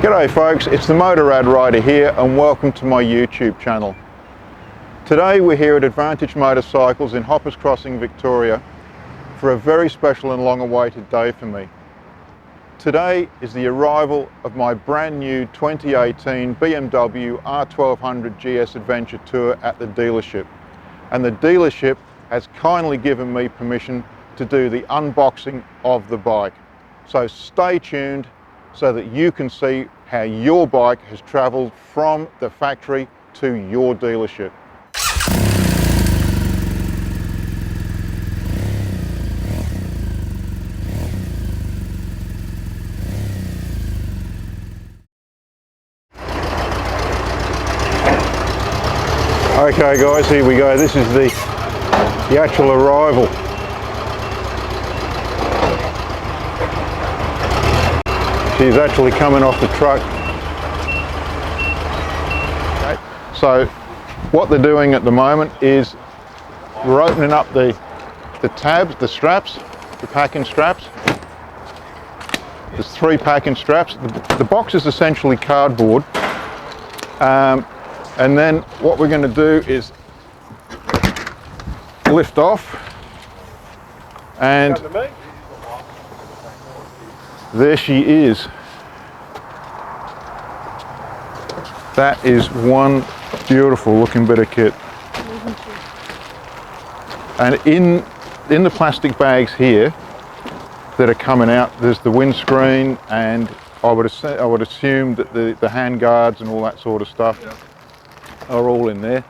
G'day folks, it's the Motorrad Rider here and welcome to my YouTube channel. Today we're here at Advantage Motorcycles in Hoppers Crossing, Victoria for a very special and long-awaited day for me. Today is the arrival of my brand new 2018 BMW R1200GS Adventure Tour at the dealership. And the dealership has kindly given me permission to do the unboxing of the bike. So stay tuned so that you can see how your bike has travelled from the factory to your dealership. Okay guys, here we go. This is the actual arrival. She's actually coming off the truck. Okay. So what they're doing at the moment is we're opening up the tabs, the straps, the packing straps. There's 3 packing straps. The box is essentially cardboard. And then what we're going to do is lift off, and there she is. That is one beautiful looking bit of kit. And in the plastic bags here that are coming out, there's the windscreen, and I would assume that the hand guards and all that sort of stuff are all in there.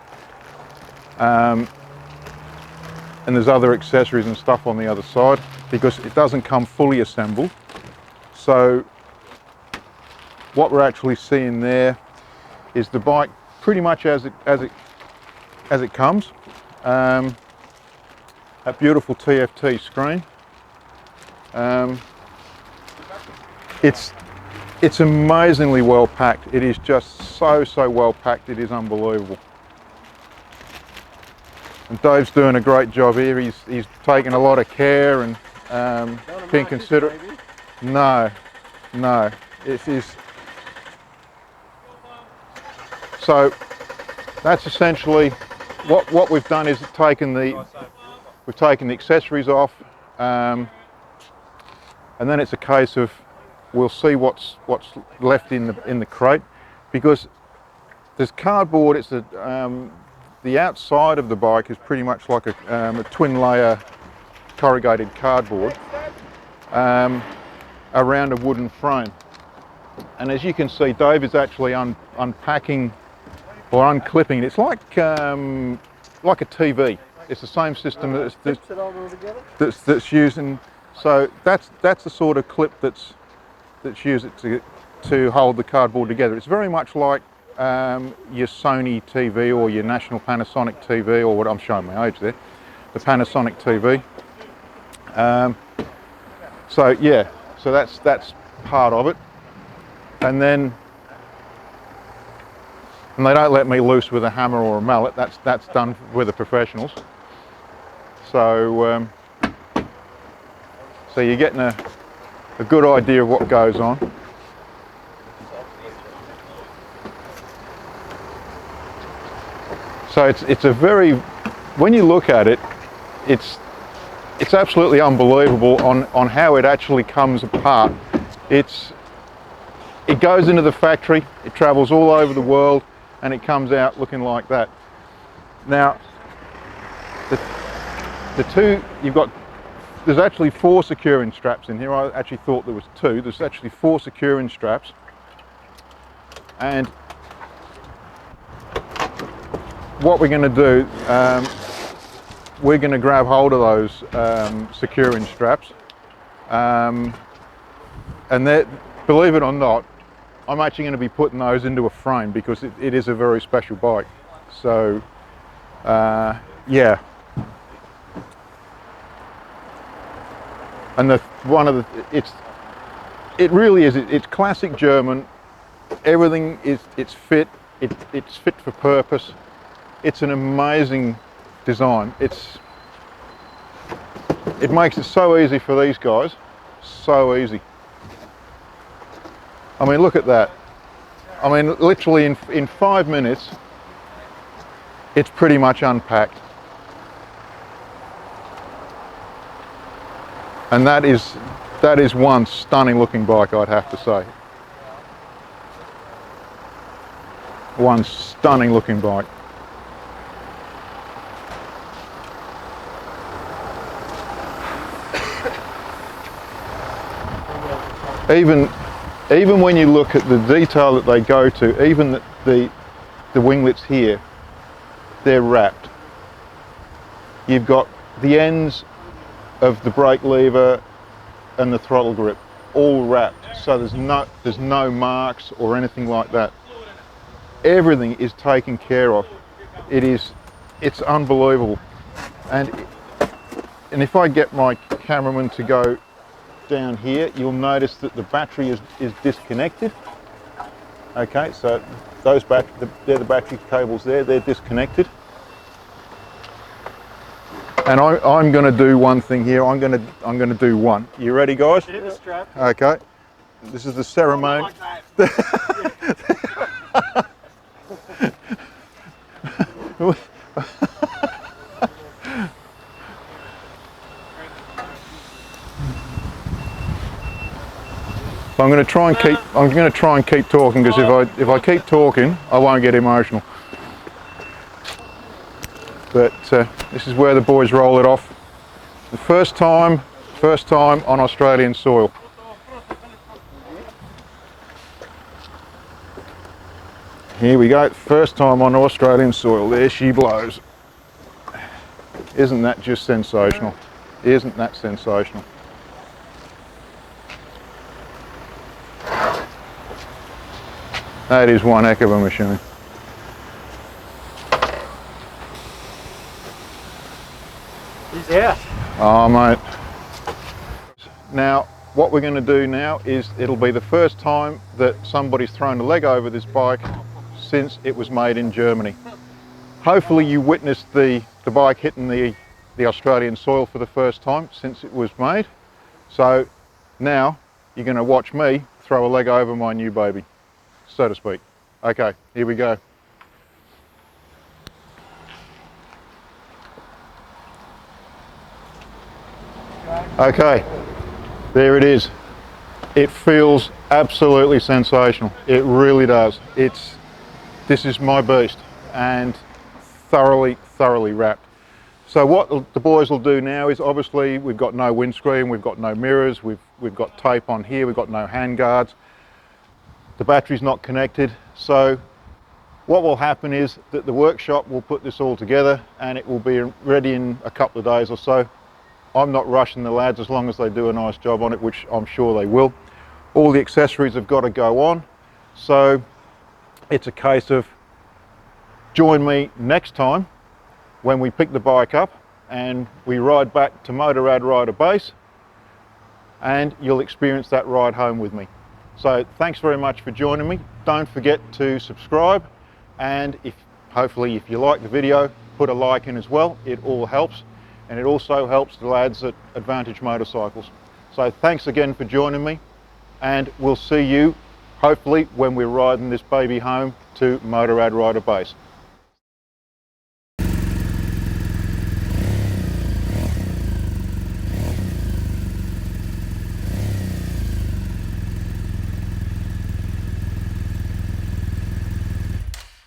And there's other accessories and stuff on the other side because it doesn't come fully assembled. So what we're actually seeing there is the bike pretty much as it comes. A beautiful TFT screen. It's amazingly well packed. It is just so well packed. It is unbelievable. And Dave's doing a great job here. He's taken a lot of care and being considerate. No, it is. So that's essentially what we've done is we've taken the accessories off, and then it's a case of we'll see what's left in the crate, because there's cardboard. It's the outside of the bike is pretty much like a twin layer corrugated cardboard around a wooden frame. And as you can see, Dave is actually unpacking or unclipping. It's like a TV. It's the same system that's using. So that's the sort of clip that's used to hold the cardboard together. It's very much like your Sony TV or your National Panasonic TV, or what I'm showing my age there, the Panasonic TV. So yeah, so that's part of it. And they don't let me loose with a hammer or a mallet. That's done with the professionals. So so you're getting a good idea of what goes on. So it's a very, when you look at it, it's absolutely unbelievable on how it actually comes apart. It goes into the factory, it travels all over the world, and it comes out looking like that. Now, there's actually 4 securing straps in here. I actually thought there was 2. There's actually 4 securing straps. And what we're going to do, we're going to grab hold of those securing straps. And believe it or not, I'm actually going to be putting those into a frame because it is a very special bike. So, yeah. And it really is. It's classic German. Everything it's fit for purpose. It's an amazing design. It makes it so easy for these guys. So easy. I mean, look at that. I mean, literally in 5 minutes, it's pretty much unpacked. And that is one stunning looking bike, I'd have to say. One stunning looking bike. Even when you look at the detail that they go to, even the winglets here, they're wrapped. You've got the ends of the brake lever and the throttle grip all wrapped, so there's no marks or anything like that. Everything is taken care of. It's unbelievable. And if I get my cameraman to go down here, you'll notice that the battery is disconnected. Okay, so they're the battery cables there, they're disconnected. And I'm going to do one thing here. I'm going to do one. You ready, guys? Hit the strap. Okay. This is the ceremony. I'm going to try and keep talking, because if I keep talking, I won't get emotional. But this is where the boys roll it off. The first time on Australian soil. Here we go, first time on Australian soil. There she blows. Isn't that just sensational? Isn't that sensational? That is one heck of a machine. He's out. Oh, mate. Now, what we're going to do now is, it'll be the first time that somebody's thrown a leg over this bike since it was made in Germany. Hopefully you witnessed the bike hitting the Australian soil for the first time since it was made. So now you're going to watch me throw a leg over my new baby, so to speak. Okay, here we go. Okay, there it is. It feels absolutely sensational. It really does. This is my beast, and thoroughly wrapped. So what the boys will do now is, obviously we've got no windscreen, we've got no mirrors, we've got tape on here, we've got no hand guards. The battery's not connected. So what will happen is that the workshop will put this all together, and it will be ready in a couple of days or so. I'm not rushing the lads, as long as they do a nice job on it, which I'm sure they will. All the accessories have got to go on. So it's a case of, join me next time when we pick the bike up and we ride back to Motorrad Rider base, and you'll experience that ride home with me. So thanks very much for joining me. Don't forget to subscribe, and hopefully if you like the video, put a like in as well. It all helps. And it also helps the lads at Advantage Motorcycles. So thanks again for joining me, and we'll see you hopefully when we're riding this baby home to Motorrad Rider base.